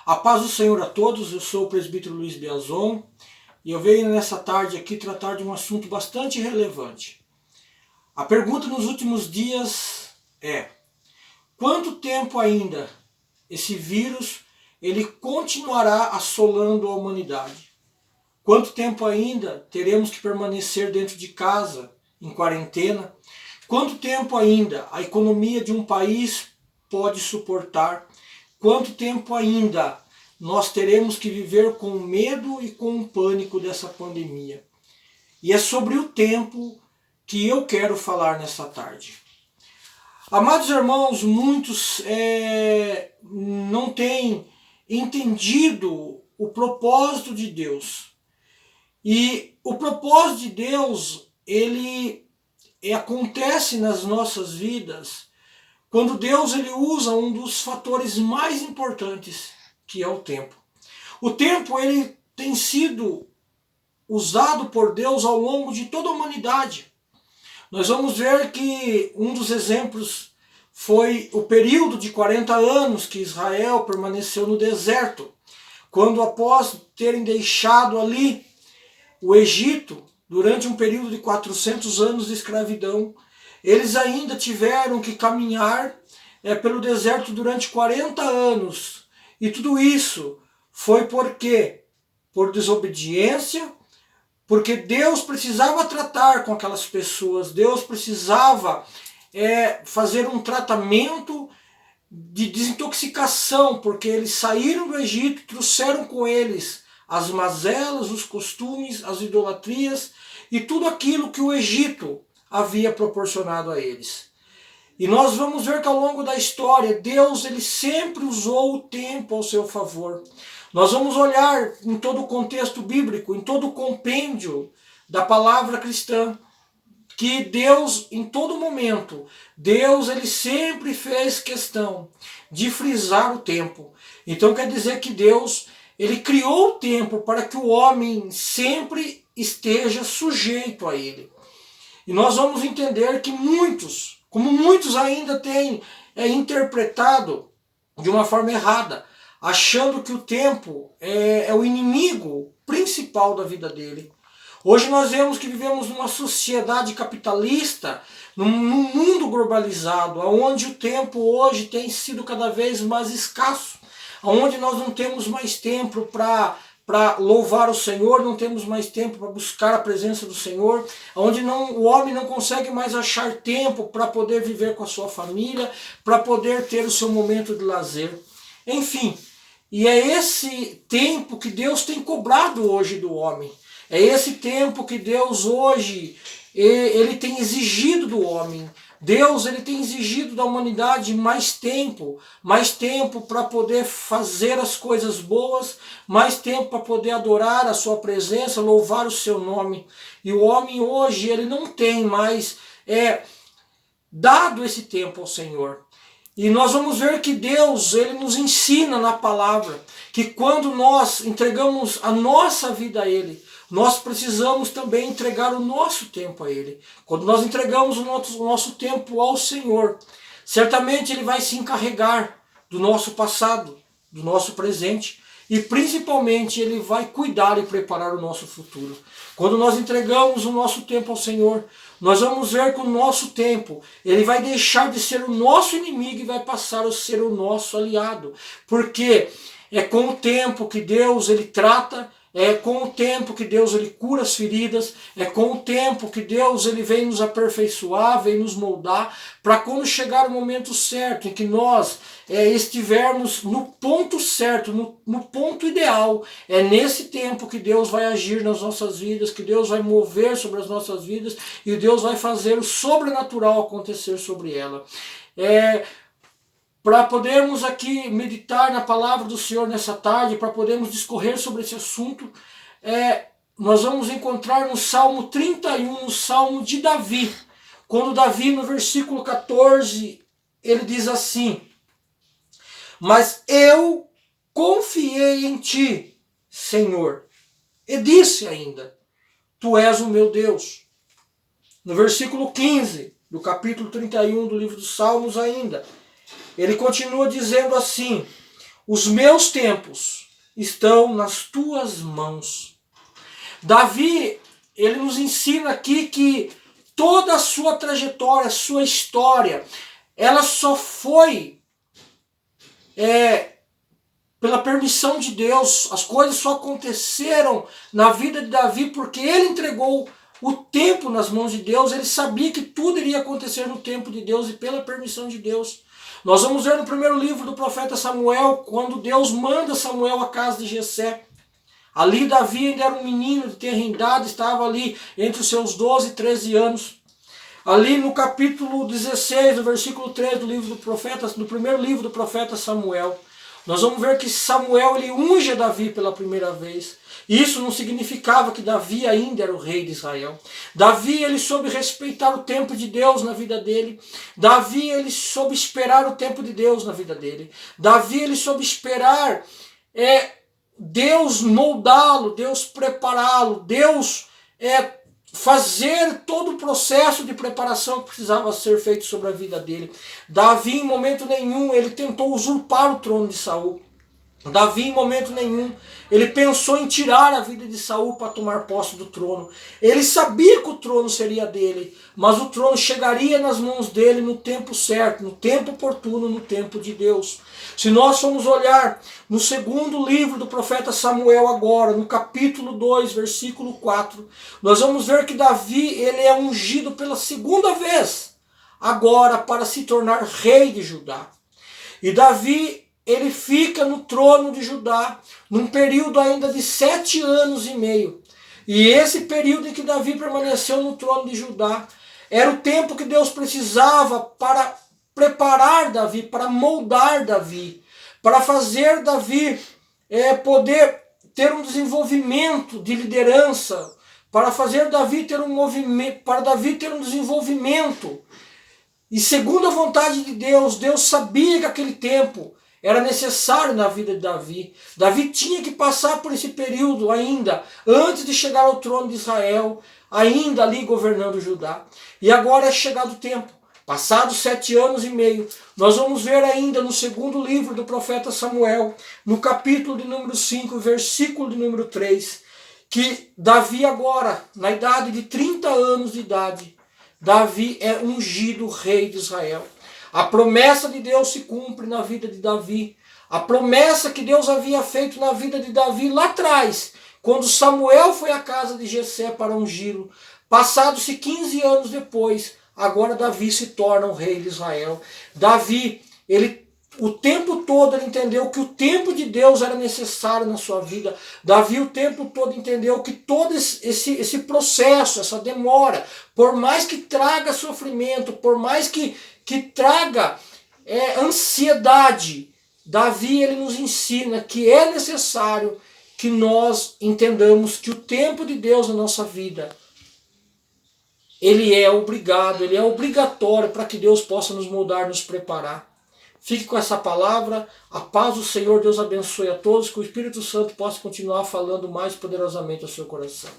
A paz do Senhor a todos, eu sou o presbítero Luiz Biazon e eu venho nessa tarde aqui tratar de um assunto bastante relevante. A pergunta nos últimos dias é: quanto tempo ainda esse vírus ele continuará assolando a humanidade? Quanto tempo ainda teremos que permanecer dentro de casa, em quarentena? Quanto tempo ainda a economia de um país pode suportar? Quanto tempo ainda nós teremos que viver com medo e com o pânico dessa pandemia? E é sobre o tempo que eu quero falar nessa tarde. Amados irmãos, muitos não têm entendido o propósito de Deus. E o propósito de Deus, ele acontece nas nossas vidas quando Deus ele usa um dos fatores mais importantes, que é o tempo. O tempo ele tem sido usado por Deus ao longo de toda a humanidade. Nós vamos ver que um dos exemplos foi o período de 40 anos que Israel permaneceu no deserto, quando após terem deixado ali o Egito, durante um período de 400 anos de escravidão, eles ainda tiveram que caminhar pelo deserto durante 40 anos. E tudo isso foi por quê? Por desobediência, porque Deus precisava tratar com aquelas pessoas, Deus precisava fazer um tratamento de desintoxicação, porque eles saíram do Egito, trouxeram com eles as mazelas, os costumes, as idolatrias e tudo aquilo que o Egito havia proporcionado a eles. E nós vamos ver que ao longo da história, Deus ele sempre usou o tempo ao seu favor. Nós vamos olhar em todo o contexto bíblico, em todo o compêndio da palavra cristã, que Deus, em todo momento, Deus ele sempre fez questão de frisar o tempo. Então quer dizer que Deus ele criou o tempo para que o homem sempre esteja sujeito a ele. E nós vamos entender que muitos ainda têm interpretado de uma forma errada, achando que o tempo é o inimigo principal da vida dele. Hoje nós vemos que vivemos numa sociedade capitalista, num mundo globalizado, onde o tempo hoje tem sido cada vez mais escasso, onde nós não temos mais tempo para louvar o Senhor, não temos mais tempo para buscar a presença do Senhor, onde o homem não consegue mais achar tempo para poder viver com a sua família, para poder ter o seu momento de lazer. Enfim, e é esse tempo que Deus tem cobrado hoje do homem. É esse tempo que Deus hoje ele tem exigido do homem. Deus ele tem exigido da humanidade mais tempo para poder fazer as coisas boas, mais tempo para poder adorar a sua presença, louvar o seu nome. E o homem hoje ele não tem mais dado esse tempo ao Senhor. E nós vamos ver que Deus ele nos ensina na palavra que quando nós entregamos a nossa vida a Ele, nós precisamos também entregar o nosso tempo a Ele. Quando nós entregamos o nosso tempo ao Senhor, certamente Ele vai se encarregar do nosso passado, do nosso presente e principalmente Ele vai cuidar e preparar o nosso futuro. Quando nós entregamos o nosso tempo ao Senhor, nós vamos ver que o nosso tempo ele vai deixar de ser o nosso inimigo e vai passar a ser o nosso aliado. Porque é com o tempo que Deus ele trata, é com o tempo que Deus ele cura as feridas, é com o tempo que Deus ele vem nos aperfeiçoar, vem nos moldar, para quando chegar o momento certo em que nós estivermos no ponto certo, no ponto ideal, é nesse tempo que Deus vai agir nas nossas vidas, que Deus vai mover sobre as nossas vidas e Deus vai fazer o sobrenatural acontecer sobre ela. Para podermos aqui meditar na palavra do Senhor nessa tarde, para podermos discorrer sobre esse assunto, nós vamos encontrar no Salmo 31, no Salmo de Davi, quando Davi no versículo 14, ele diz assim: mas eu confiei em ti, Senhor, e disse ainda, tu és o meu Deus. No versículo 15 do capítulo 31 do livro dos Salmos ainda, ele continua dizendo assim: os meus tempos estão nas tuas mãos. Davi, ele nos ensina aqui que toda a sua trajetória, a sua história, ela só foi pela permissão de Deus. As coisas só aconteceram na vida de Davi porque ele entregou o tempo nas mãos de Deus. Ele sabia que tudo iria acontecer no tempo de Deus e pela permissão de Deus. Nós vamos ver no primeiro livro do profeta Samuel, quando Deus manda Samuel à casa de Jessé. Ali Davi ainda era um menino de tenra idade, estava ali entre os seus 12 e 13 anos. Ali no capítulo 16, no versículo 3 do livro do profeta, do primeiro livro do profeta Samuel, nós vamos ver que Samuel ele unge Davi pela primeira vez. Isso não significava que Davi ainda era o rei de Israel. Davi ele soube respeitar o tempo de Deus na vida dele. Davi ele soube esperar o tempo de Deus na vida dele. Davi ele soube esperar Deus moldá-lo, Deus prepará-lo, Deus fazer todo o processo de preparação que precisava ser feito sobre a vida dele. Davi, em momento nenhum, ele tentou usurpar o trono de Saul. Davi, em momento nenhum, ele pensou em tirar a vida de Saul para tomar posse do trono. Ele sabia que o trono seria dele, mas o trono chegaria nas mãos dele no tempo certo, no tempo oportuno, no tempo de Deus. Se nós formos olhar no segundo livro do profeta Samuel agora, no capítulo 2, versículo 4, nós vamos ver que Davi ele é ungido pela segunda vez, agora para se tornar rei de Judá. E Davi ele fica no trono de Judá num período ainda de 7 anos e meio. E esse período em que Davi permaneceu no trono de Judá era o tempo que Deus precisava para preparar Davi, para moldar Davi, para fazer Davi poder ter um desenvolvimento de liderança, para fazer Davi ter um movimento, para Davi ter um desenvolvimento. E segundo a vontade de Deus, Deus sabia que aquele tempo era necessário na vida de Davi. Davi tinha que passar por esse período ainda, antes de chegar ao trono de Israel, ainda ali governando Judá. E agora é chegado o tempo. Passados 7 anos e meio, nós vamos ver ainda no segundo livro do profeta Samuel, no capítulo de número 5, versículo de número 3, que Davi agora, na idade de 30 anos de idade, Davi é ungido rei de Israel. A promessa de Deus se cumpre na vida de Davi. A promessa que Deus havia feito na vida de Davi lá atrás, quando Samuel foi à casa de Jessé para ungí-lo. Passados-se 15 anos depois, agora Davi se torna o rei de Israel. Davi, o tempo todo ele entendeu que o tempo de Deus era necessário na sua vida. Davi o tempo todo entendeu que todo esse processo, essa demora, por mais que traga sofrimento, por mais que traga ansiedade, Davi ele nos ensina que é necessário que nós entendamos que o tempo de Deus na nossa vida, ele é obrigado, ele é obrigatório para que Deus possa nos moldar, nos preparar. Fique com essa palavra, a paz do Senhor, Deus abençoe a todos, que o Espírito Santo possa continuar falando mais poderosamente ao seu coração.